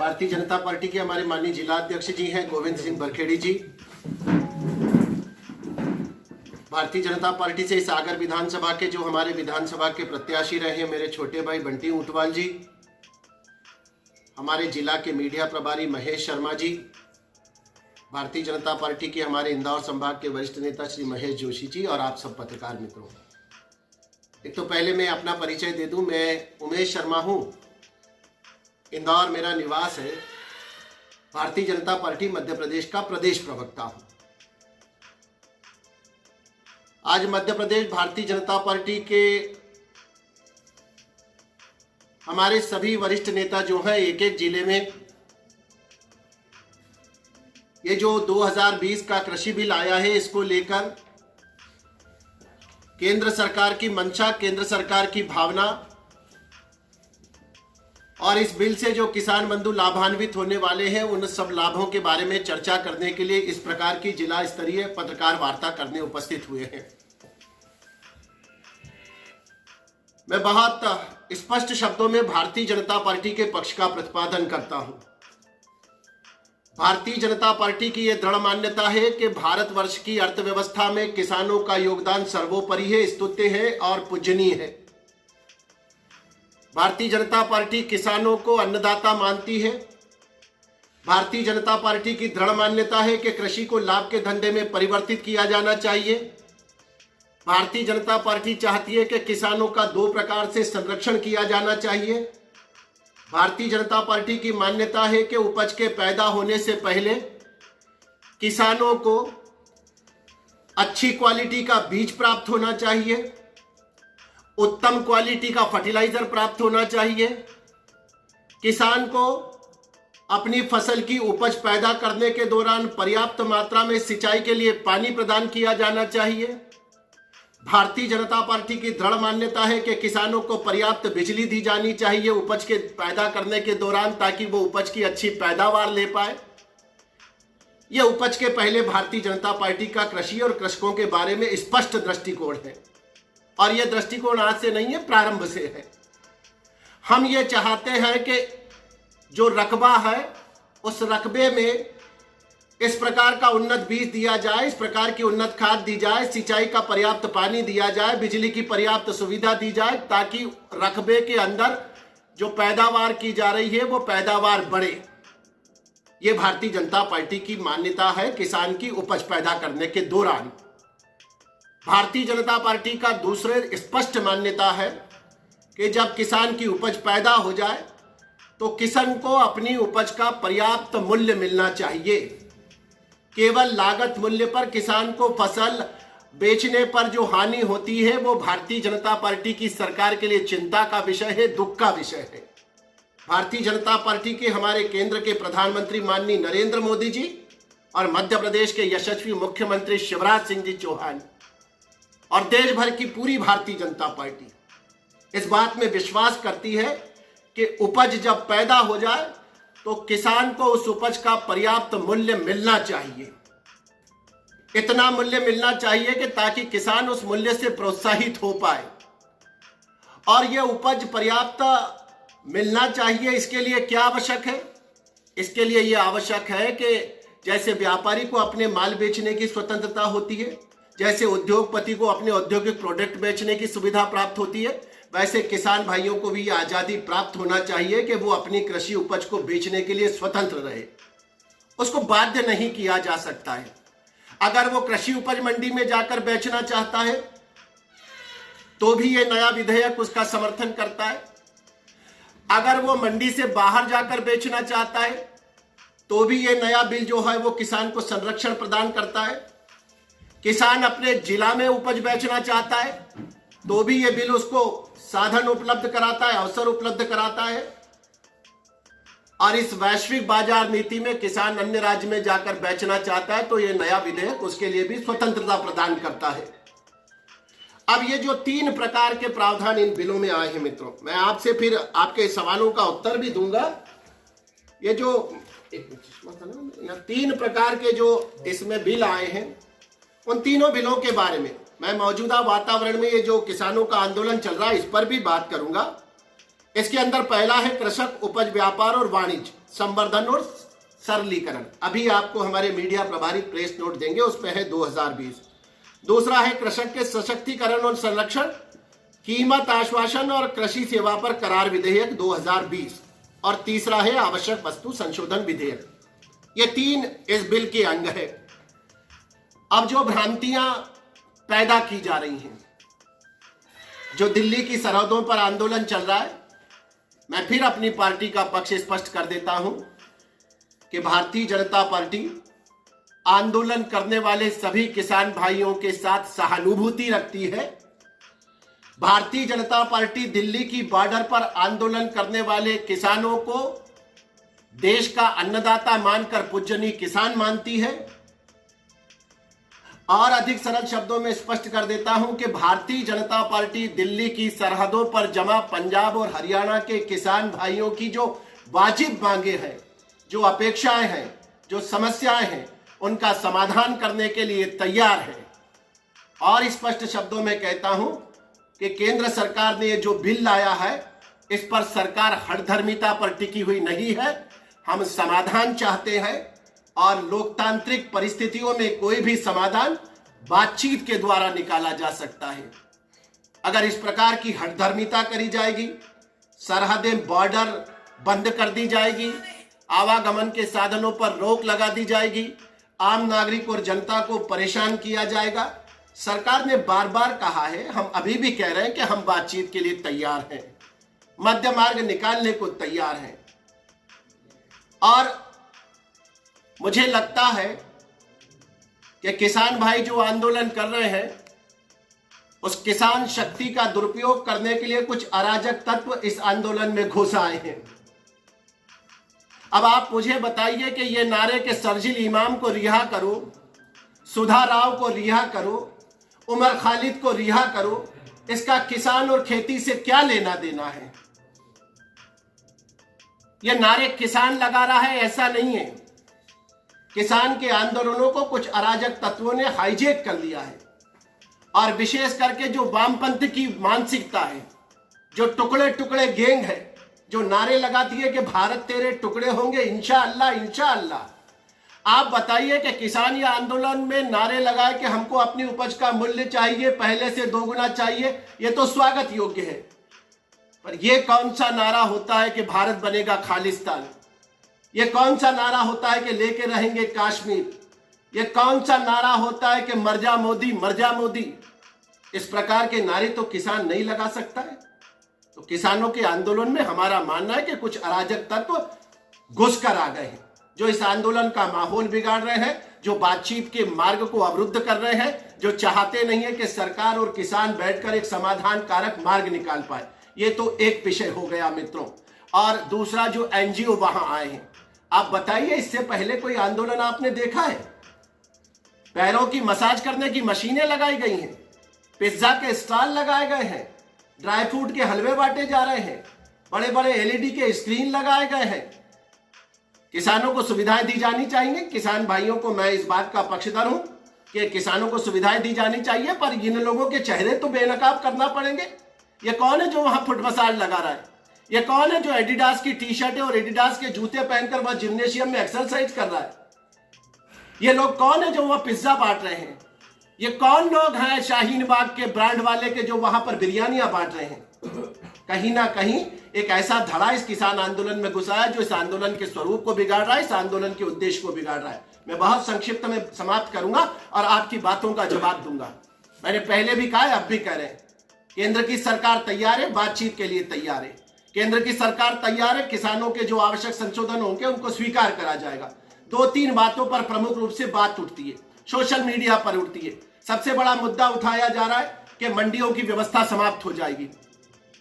Bharatiya Janata party के हमारे माननीय जिला अध्यक्ष जी हैं गोविंद सिंह बरखेड़ी जी। भारतीय जनता पार्टी से सागर विधानसभा के जो हमारे विधानसभा के प्रत्याशी रहे हैं मेरे छोटे भाई बंटी ऊंटवाल जी, हमारे जिला के मीडिया प्रभारी महेश शर्मा जी, भारतीय जनता पार्टी के हमारे इंदौर संभाग के वरिष्ठ नेता श्री महेश जोशी जी और आप सब पत्रकार मित्रों। एक तो पहले मैं अपना परिचय दे दूं, मैं उमेश शर्मा हूं, इंदौर मेरा निवास है, भारतीय जनता पार्टी मध्य प्रदेश का प्रदेश प्रवक्ता हूं। आज मध्य प्रदेश भारतीय जनता पार्टी के हमारे सभी वरिष्ठ नेता जो हैं एक एक जिले में ये जो 2020 का कृषि बिल आया है इसको लेकर केंद्र सरकार की मंशा, केंद्र सरकार की भावना और इस बिल से जो किसान बंधु लाभान्वित होने वाले हैं उन सब लाभों के बारे में चर्चा करने के लिए इस प्रकार की जिला स्तरीय पत्रकार वार्ता करने उपस्थित हुए हैं। मैं बहुत स्पष्ट शब्दों में भारतीय जनता पार्टी के पक्ष का प्रतिपादन करता हूं। भारतीय जनता पार्टी की यह दृढ़ मान्यता है कि भारतवर्ष की अर्थव्यवस्था में किसानों का योगदान सर्वोपरि है, स्तुत्य है और पूजनीय है। भारतीय जनता पार्टी किसानों को अन्नदाता मानती है। भारतीय जनता पार्टी की दृढ़ मान्यता है कि कृषि को लाभ के धंधे में परिवर्तित किया जाना चाहिए। भारतीय जनता पार्टी चाहती है कि किसानों का दो प्रकार से संरक्षण किया जाना चाहिए। भारतीय जनता पार्टी की मान्यता है कि उपज के पैदा होने से पहले किसानों को अच्छी क्वालिटी का बीज प्राप्त होना चाहिए, उत्तम क्वालिटी का फर्टिलाइजर प्राप्त होना चाहिए, किसान को अपनी फसल की उपज पैदा करने के दौरान पर्याप्त मात्रा में सिंचाई के लिए पानी प्रदान किया जाना चाहिए। भारतीय जनता पार्टी की दृढ़ मान्यता है कि किसानों को पर्याप्त बिजली दी जानी चाहिए उपज के पैदा करने के दौरान, ताकि वो उपज की अच्छी पैदावार ले पाए। यह उपज के पहले भारतीय जनता पार्टी का कृषि और कृषकों के बारे में स्पष्ट दृष्टिकोण है और यह दृष्टिकोण आज से नहीं है, प्रारंभ से है। हम ये चाहते हैं कि जो रकबा है उस रकबे में इस प्रकार का उन्नत बीज दिया जाए, इस प्रकार की उन्नत खाद दी जाए, सिंचाई का पर्याप्त पानी दिया जाए, बिजली की पर्याप्त सुविधा दी जाए, ताकि रकबे के अंदर जो पैदावार की जा रही है वो पैदावार बढ़े। ये भारतीय जनता पार्टी की मान्यता है किसान की उपज पैदा करने के दौरान। भारतीय जनता पार्टी का दूसरे स्पष्ट मान्यता है कि जब किसान की उपज पैदा हो जाए तो किसान को अपनी उपज का पर्याप्त मूल्य मिलना चाहिए। केवल लागत मूल्य पर किसान को फसल बेचने पर जो हानि होती है वो भारतीय जनता पार्टी की सरकार के लिए चिंता का विषय है, दुख का विषय है। भारतीय जनता पार्टी के हमारे केंद्र के प्रधानमंत्री माननीय नरेंद्र मोदी जी और मध्य प्रदेश के यशस्वी मुख्यमंत्री शिवराज सिंह जी चौहान और देश भर की पूरी भारतीय जनता पार्टी इस बात में विश्वास करती है कि उपज जब पैदा हो जाए तो किसान को उस उपज का पर्याप्त मूल्य मिलना चाहिए। इतना मूल्य मिलना चाहिए कि ताकि किसान उस मूल्य से प्रोत्साहित हो पाए और यह उपज पर्याप्त मिलना चाहिए। इसके लिए क्या आवश्यक है? इसके लिए यह आवश्यक है कि जैसे व्यापारी को अपने माल बेचने की स्वतंत्रता होती है, जैसे उद्योगपति को अपने औद्योगिक प्रोडक्ट बेचने की सुविधा प्राप्त होती है, वैसे किसान भाइयों को भी आज़ादी प्राप्त होना चाहिए कि वो अपनी कृषि उपज को बेचने के लिए स्वतंत्र रहे। उसको बाध्य नहीं किया जा सकता है। अगर वो कृषि उपज मंडी में जाकर बेचना चाहता है तो भी ये नया विधेयक उसका समर्थन करता है। अगर वो मंडी से बाहर जाकर बेचना चाहता है तो भी ये नया बिल जो है वो किसान को संरक्षण प्रदान करता है। किसान अपने जिला में उपज बेचना चाहता है तो भी ये बिल उसको साधन उपलब्ध कराता है, अवसर उपलब्ध कराता है। और इस वैश्विक बाजार नीति में किसान अन्य राज्य में जाकर बेचना चाहता है तो ये नया विधेयक उसके लिए भी स्वतंत्रता प्रदान करता है। अब ये जो तीन प्रकार के प्रावधान इन बिलों में आए हैं मित्रों, मैं आपसे फिर आपके सवालों का उत्तर भी दूंगा। ये जो तीन प्रकार के जो इसमें बिल आए हैं उन तीनों बिलों के बारे में मैं मौजूदा वातावरण में ये जो किसानों का आंदोलन चल रहा है इस पर भी बात करूंगा। इसके अंदर पहला है कृषक उपज व्यापार और वाणिज्य संवर्धन और सरलीकरण। अभी आपको हमारे मीडिया प्रभारी प्रेस नोट देंगे, उस पर है 2020। दूसरा है कृषक के सशक्तिकरण और संरक्षण, कीमत आश्वासन और कृषि सेवा पर करार विधेयक 2020। और तीसरा है आवश्यक वस्तु संशोधन विधेयक। ये 3 इस बिल के अंग है। अब जो भ्रांतियां पैदा की जा रही हैं, जो दिल्ली की सरहदों पर आंदोलन चल रहा है, मैं फिर अपनी पार्टी का पक्ष स्पष्ट कर देता हूं कि भारतीय जनता पार्टी आंदोलन करने वाले सभी किसान भाइयों के साथ सहानुभूति रखती है। भारतीय जनता पार्टी दिल्ली की बॉर्डर पर आंदोलन करने वाले किसानों को देश का अन्नदाता मानकर पूजनीय किसान मानती है। और अधिक सरल शब्दों में स्पष्ट कर देता हूं कि भारतीय जनता पार्टी दिल्ली की सरहदों पर जमा पंजाब और हरियाणा के किसान भाइयों की जो वाजिब मांगे हैं, जो अपेक्षाएं हैं, जो समस्याएं हैं, उनका समाधान करने के लिए तैयार है। और स्पष्ट शब्दों में कहता हूं कि केंद्र सरकार ने जो बिल लाया है, इस पर सरकार हठधर्मिता पर टिकी हुई नहीं है। हम समाधान चाहते हैं और लोकतांत्रिक परिस्थितियों में कोई भी समाधान बातचीत के द्वारा निकाला जा सकता है। अगर इस प्रकार की हठधर्मिता करी जाएगी, सरहदें बॉर्डर बंद कर दी जाएगी, आवागमन के साधनों पर रोक लगा दी जाएगी, आम नागरिक और जनता को परेशान किया जाएगा। सरकार ने बार बार कहा है, हम अभी भी कह रहे हैं कि हम बातचीत के लिए तैयार हैं, मध्य मार्ग निकालने को तैयार हैं। और मुझे लगता है कि किसान भाई जो आंदोलन कर रहे हैं, उस किसान शक्ति का दुरुपयोग करने के लिए कुछ अराजक तत्व इस आंदोलन में घुस आए हैं। अब आप मुझे बताइए कि ये नारे के शर्जील इमाम को रिहा करो, सुधा राव को रिहा करो, उमर खालिद को रिहा करो, इसका किसान और खेती से क्या लेना देना है? ये नारे किसान लगा रहा है ऐसा नहीं है। किसान के आंदोलनों को कुछ अराजक तत्वों ने हाईजैक कर लिया है। और विशेष करके जो वामपंथ की मानसिकता है, जो टुकड़े टुकड़े गैंग है, जो नारे लगाती है कि भारत तेरे टुकड़े होंगे इंशाअल्लाह इंशाअल्लाह। आप बताइए कि किसान ये आंदोलन में नारे लगाए कि हमको अपनी उपज का मूल्य चाहिए, पहले से 2 गुना चाहिए, ये तो स्वागत योग्य है। पर यह कौन सा नारा होता है कि भारत बनेगा खालिस्तान? ये कौन सा नारा होता है कि लेके रहेंगे कश्मीर? ये कौन सा नारा होता है कि मर जा मोदी, मर जा मोदी? इस प्रकार के नारे तो किसान नहीं लगा सकता है। तो किसानों के आंदोलन में हमारा मानना है कि कुछ अराजक तत्व घुसकर आ गए हैं, जो इस आंदोलन का माहौल बिगाड़ रहे हैं, जो बातचीत के मार्ग को अवरुद्ध कर रहे हैं, जो चाहते नहीं है कि सरकार और किसान बैठकर एक समाधान कारक मार्ग निकाल पाए। ये तो एक विषय हो गया मित्रों। और दूसरा, जो एनजीओ वहां आए हैं, आप बताइए इससे पहले कोई आंदोलन आपने देखा है? पैरों की मसाज करने की मशीनें लगाई गई हैं, पिज्जा के स्टॉल लगाए गए हैं, ड्राई फ्रूट के हलवे बांटे जा रहे हैं, बड़े बड़े एलईडी के स्क्रीन लगाए गए हैं। किसानों को सुविधाएं दी जानी चाहिए। किसान भाइयों को मैं इस बात का पक्षधर हूं कि किसानों को सुविधाएं दी जानी चाहिए, पर इन लोगों के चेहरे तो बेनकाब करना पड़ेंगे। ये कौन है जो वहां फुट मसाज लगा रहा है? ये कौन है जो एडिडास की टी शर्ट और एडिडास के जूते पहनकर वह जिम्नेशियम में एक्सरसाइज कर रहा है? ये लोग कौन है जो वह पिज्जा बांट रहे हैं? ये कौन लोग हैं शाहीन बाग के ब्रांड वाले के जो वहां पर बिरयानियां बांट रहे हैं? कहीं ना कहीं एक ऐसा धड़ा इस किसान आंदोलन में घुसा है जो इस आंदोलन के स्वरूप को बिगाड़ रहा है, इस आंदोलन के उद्देश्य को बिगाड़ रहा है। मैं बहुत संक्षिप्त में समाप्त करूंगा और आपकी बातों का जवाब दूंगा। मैंने पहले भी कहा है, अब भी कह रहे हैं, केंद्र की सरकार तैयार है, बातचीत के लिए तैयार है। केंद्र की सरकार तैयार है, किसानों के जो आवश्यक संशोधन होंगे उनको स्वीकार करा जाएगा। 2-3 बातों पर प्रमुख रूप से बात उठती है, सोशल मीडिया पर उठती है। सबसे बड़ा मुद्दा उठाया जा रहा है कि मंडियों की व्यवस्था समाप्त हो जाएगी।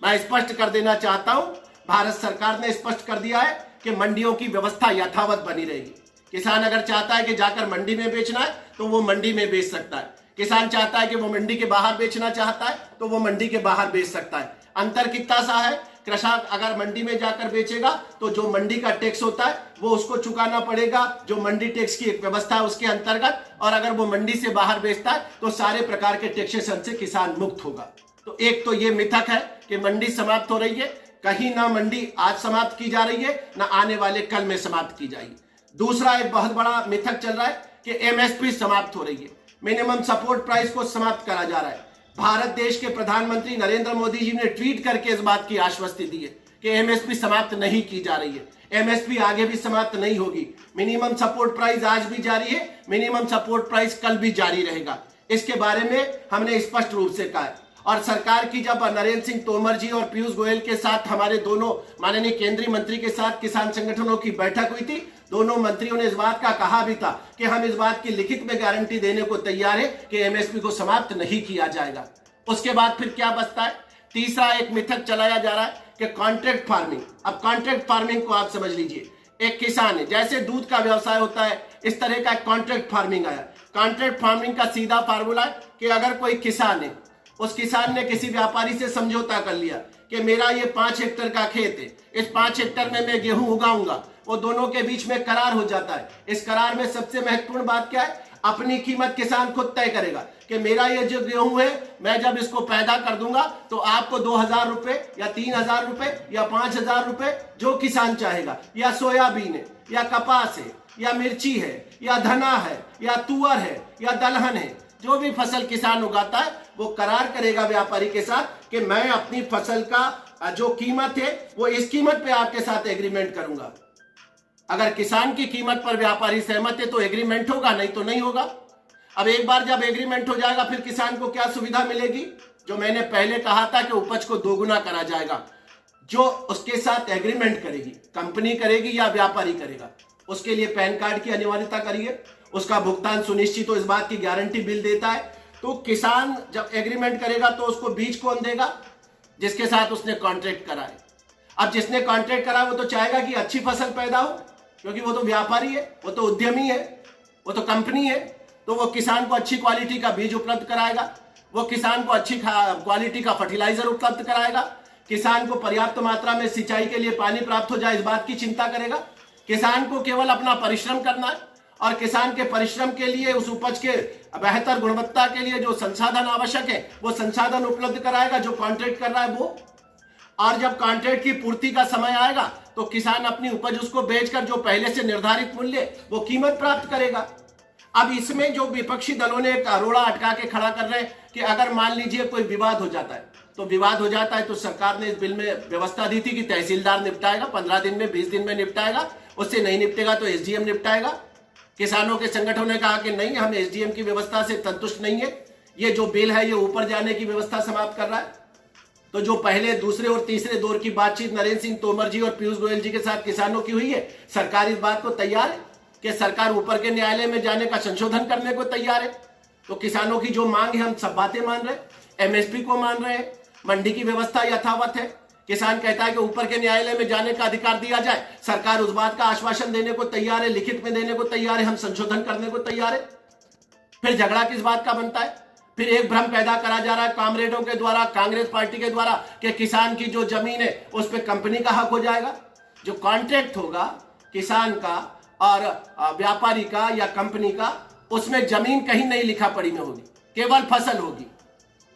मैं स्पष्ट कर देना चाहता हूं, भारत सरकार ने स्पष्ट कर दिया है कि मंडियों की व्यवस्था यथावत बनी रहेगी। किसान अगर चाहता है कि जाकर मंडी में बेचना है तो वो मंडी में बेच सकता है। किसान चाहता है कि वो मंडी के बाहर बेचना चाहता है तो वो मंडी के बाहर बेच सकता है। अंतर कितना सा है? कृषक अगर मंडी में जाकर बेचेगा तो जो मंडी का टैक्स होता है वो उसको चुकाना पड़ेगा, जो मंडी टैक्स की एक व्यवस्था है उसके अंतर्गत। और अगर वो मंडी से बाहर बेचता है तो सारे प्रकार के टैक्सेशन से किसान मुक्त होगा। तो एक तो ये मिथक है कि मंडी समाप्त हो रही है, कहीं ना मंडी आज समाप्त की जा रही है, ना आने वाले कल में समाप्त की जाएगी। दूसरा एक बहुत बड़ा मिथक चल रहा है कि एमएसपी समाप्त हो रही है, मिनिमम सपोर्ट प्राइस को समाप्त करा जा रहा है। भारत देश के प्रधानमंत्री नरेंद्र मोदी जी ने ट्वीट करके इस बात की आश्वस्ति दी है कि एमएसपी समाप्त नहीं की जा रही है, एमएसपी आगे भी समाप्त नहीं होगी। मिनिमम सपोर्ट प्राइस आज भी जारी है, मिनिमम सपोर्ट प्राइस कल भी जारी रहेगा। इसके बारे में हमने स्पष्ट रूप से कहा है। और सरकार की जब नरेंद्र सिंह तोमर जी और पीयूष गोयल के साथ हमारे दोनों माननीय केंद्रीय मंत्री के साथ किसान संगठनों की बैठक हुई थी, दोनों मंत्रियों ने इस बात का कहा भी था कि हम इस बात की लिखित में गारंटी देने को तैयार है कि एमएसपी को समाप्त नहीं किया जाएगा। उसके बाद फिर क्या बचता है? तीसरा एक मिथक चलाया जा रहा है कि कॉन्ट्रैक्ट फार्मिंग। अब कॉन्ट्रैक्ट फार्मिंग को आप समझ लीजिए, एक किसान है, जैसे दूध का व्यवसाय होता है इस तरह का कॉन्ट्रैक्ट फार्मिंग आया। कॉन्ट्रैक्ट फार्मिंग का सीधा फार्मूला है कि अगर कोई किसान है, उस किसान ने किसी व्यापारी से समझौता कर लिया कि मेरा ये 5 हेक्टेयर का खेत है, इस 5 हेक्टेयर में मैं गेहूं उगाऊंगा, वो दोनों के बीच में करार हो जाता है। इस करार में सबसे महत्वपूर्ण बात क्या है? अपनी कीमत किसान खुद तय करेगा कि मेरा ये जो गेहूं है, मैं जब इसको पैदा कर दूंगा तो आपको 2000 रुपए या 3000 रुपए या 5000 रुपए, जो किसान चाहेगा, या सोयाबीन है या कपास है या मिर्ची है या धना है या तुअर है या दलहन है, जो भी फसल किसान उगाता है वो करार करेगा व्यापारी के साथ कि मैं अपनी फसल का जो कीमत है वो इस कीमत पे आपके साथ एग्रीमेंट करूंगा। अगर किसान की कीमत पर व्यापारी सहमत है तो एग्रीमेंट होगा, नहीं तो नहीं होगा। अब एक बार जब एग्रीमेंट हो जाएगा फिर किसान को क्या सुविधा मिलेगी? जो मैंने पहले कहा था कि उपज को दोगुना करा जाएगा। जो उसके साथ एग्रीमेंट करेगी, कंपनी करेगी या व्यापारी करेगा, उसके लिए पैन कार्ड की अनिवार्यता करिए, उसका भुगतान सुनिश्चित हो, इस बात की गारंटी बिल देता है। तो किसान जब एग्रीमेंट करेगा तो उसको बीज कौन देगा? जिसके साथ उसने कॉन्ट्रैक्ट करा है। अब जिसने कॉन्ट्रैक्ट करा वो तो चाहेगा कि अच्छी फसल पैदा हो, क्योंकि वो तो व्यापारी है, वो तो उद्यमी है, वो तो कंपनी है। तो वो किसान को अच्छी क्वालिटी का बीज उपलब्ध कराएगा, वो किसान को अच्छी क्वालिटी का फर्टिलाइजर उपलब्ध कराएगा, किसान को पर्याप्त मात्रा में सिंचाई के लिए पानी प्राप्त हो जाए इस बात की चिंता करेगा। किसान को केवल अपना परिश्रम करना है और किसान के परिश्रम के लिए, उस उपज के बेहतर गुणवत्ता के लिए जो संसाधन आवश्यक है वो संसाधन उपलब्ध कराएगा जो कॉन्ट्रैक्ट कर रहा है वो। और जब कॉन्ट्रैक्ट की पूर्ति का समय आएगा तो किसान अपनी उपज उसको बेचकर जो पहले से निर्धारित मूल्य वो कीमत प्राप्त करेगा। अब इसमें जो विपक्षी दलों ने एक रोड़ा अटका के खड़ा कर रहे हैं कि अगर मान लीजिए कोई विवाद हो जाता है, तो विवाद हो जाता है तो सरकार ने इस बिल में व्यवस्था दी थी कि तहसीलदार निपटाएगा, 15 दिन में 20 दिन में निपटाएगा, उससे नहीं निपटेगा तो एसडीएम निपटाएगा। किसानों के संगठनों ने कहा कि नहीं, हम एसडीएम की व्यवस्था से संतुष्ट नहीं है, ये जो बिल है ये ऊपर जाने की व्यवस्था समाप्त कर रहा है। तो जो पहले, दूसरे और तीसरे दौर की बातचीत नरेंद्र सिंह तोमर जी और पीयूष गोयल जी के साथ किसानों की हुई है, सरकार इस बात को तैयार है कि सरकार ऊपर के न्यायालय में जाने का संशोधन करने को तैयार है। तो किसानों की जो मांग है हम सब बातें मान रहे हैं, एमएसपी को मान रहे हैं, मंडी की व्यवस्था यथावत है। किसान कहता है कि ऊपर के न्यायालय में जाने का अधिकार दिया जाए, सरकार उस बात का आश्वासन देने को तैयार है, लिखित में देने को तैयार है, हम संशोधन करने को तैयार है। फिर झगड़ा किस बात का बनता है? फिर एक भ्रम पैदा करा जा रहा है कामरेडों के द्वारा, कांग्रेस पार्टी के द्वारा, कि किसान की जो जमीन है उस पर कंपनी का हक हो जाएगा। जो कॉन्ट्रैक्ट होगा किसान का और व्यापारी का या कंपनी का, उसमें जमीन कहीं नहीं लिखा पड़ी में होगी, केवल फसल होगी।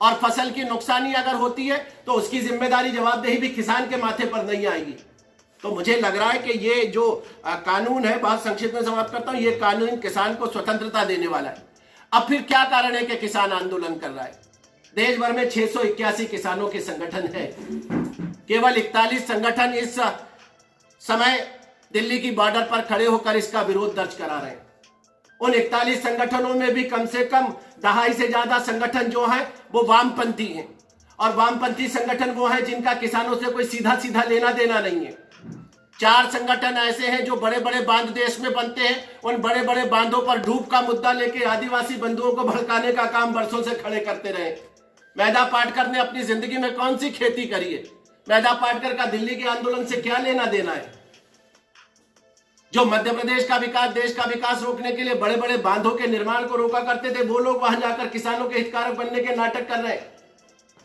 और फसल की नुकसानी अगर होती है तो उसकी जिम्मेदारी, जवाबदेही भी किसान के माथे पर नहीं आएगी। तो मुझे लग रहा है कि ये जो कानून है, बहुत संक्षिप्त में समाप्त करता हूं, ये कानून किसान को स्वतंत्रता देने वाला है। अब फिर क्या कारण है कि किसान आंदोलन कर रहा है? देश भर में 681 किसानों के संगठन है, केवल 41 संगठन इस समय दिल्ली की बॉर्डर पर खड़े होकर इसका विरोध दर्ज करा रहे हैं। उन 41 संगठनों में भी कम से कम 2.5 से ज्यादा संगठन जो है वो वामपंथी हैं, और वामपंथी संगठन वो हैं जिनका किसानों से कोई सीधा सीधा लेना देना नहीं है। 4 संगठन ऐसे हैं जो बड़े बड़े बांध देश में बनते हैं, उन बड़े बड़े बांधों पर डूब का मुद्दा लेके आदिवासी बंधुओं को भड़काने का काम बरसों से खड़े करते रहे। मैदा पाटकर ने अपनी जिंदगी में कौन सी खेती करी है? मैदा पाटकर का दिल्ली के आंदोलन से क्या लेना देना है? जो मध्य प्रदेश का विकास, देश का विकास रोकने के लिए बड़े बड़े बांधों के निर्माण को रोका करते थे, वो लोग वहां जाकर किसानों के हितकारक बनने के नाटक कर रहे हैं।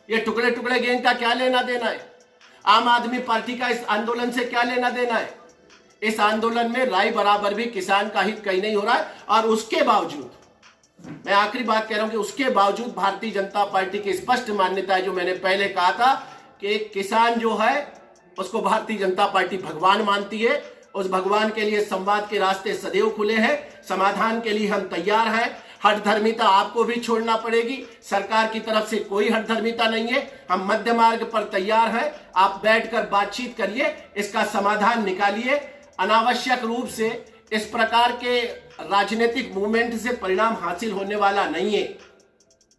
ये टुकड़े टुकड़े गैंग का क्या लेना देना है? आम आदमी पार्टी का इस आंदोलन से क्या लेना देना है? इस आंदोलन में राय बराबर भी किसान का हित कहीं नहीं हो रहा है। और उसके बावजूद, मैं आखिरी बात कह रहा हूं कि उसके बावजूद भारतीय जनता पार्टी की स्पष्ट मान्यता है, जो मैंने पहले कहा था कि किसान जो है उसको भारतीय जनता पार्टी भगवान मानती है। उस भगवान के लिए संवाद के रास्ते सदैव खुले हैं, समाधान के लिए हम तैयार हैं। हठधर्मिता आपको भी छोड़ना पड़ेगी, सरकार की तरफ से कोई हठधर्मिता नहीं है, हम मध्य मार्ग पर तैयार हैं। आप बैठकर बातचीत करिए, इसका समाधान निकालिए। अनावश्यक रूप से इस प्रकार के राजनीतिक मूवमेंट से परिणाम हासिल होने वाला नहीं है।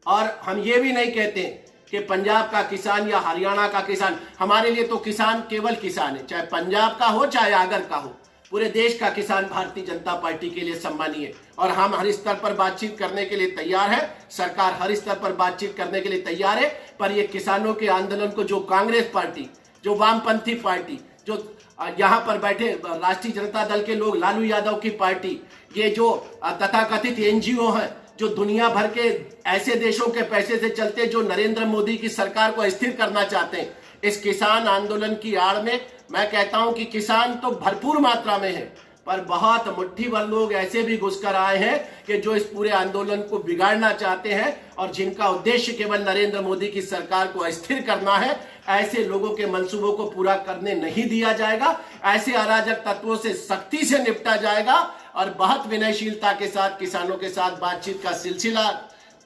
और हम ये भी नहीं कहते कि पंजाब का किसान या हरियाणा का किसान, हमारे लिए तो किसान केवल किसान है, चाहे पंजाब का हो चाहे आगर का हो। पूरे देश का किसान भारतीय जनता पार्टी के लिए सम्मानीय है और हम हर स्तर पर बातचीत करने के लिए तैयार है। सरकार हर स्तर पर बातचीत करने के लिए तैयार है। पर ये किसानों के आंदोलन को जो कांग्रेस पार्टी, जो वामपंथी पार्टी, जो यहाँ पर बैठे राष्ट्रीय जनता दल के लोग, लालू यादव की पार्टी, ये जो तथाकथित एनजीओ हैं जो दुनिया भर के ऐसे देशों के पैसे से चलते, जो नरेंद्र मोदी की सरकार को अस्थिर करना चाहते हैं, इस किसान आंदोलन की आड़ में मैं कहता हूं कि किसान तो भरपूर मात्रा में है, पर बहुत मुट्ठी भर लोग ऐसे भी घुसकर आए हैं कि जो इस पूरे आंदोलन को बिगाड़ना चाहते हैं और जिनका उद्देश्य केवल नरेंद्र मोदी की सरकार को अस्थिर करना है। ऐसे लोगों के मंसूबों को पूरा करने नहीं दिया जाएगा। ऐसे अराजक तत्वों से सख्ती से निपटा जाएगा और बहुत विनयशीलता के साथ किसानों के साथ बातचीत का सिलसिला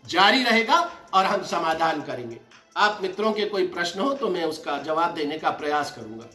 जारी रहेगा और हम समाधान करेंगे। आप मित्रों के कोई प्रश्न हो तो मैं उसका जवाब देने का प्रयास करूंगा।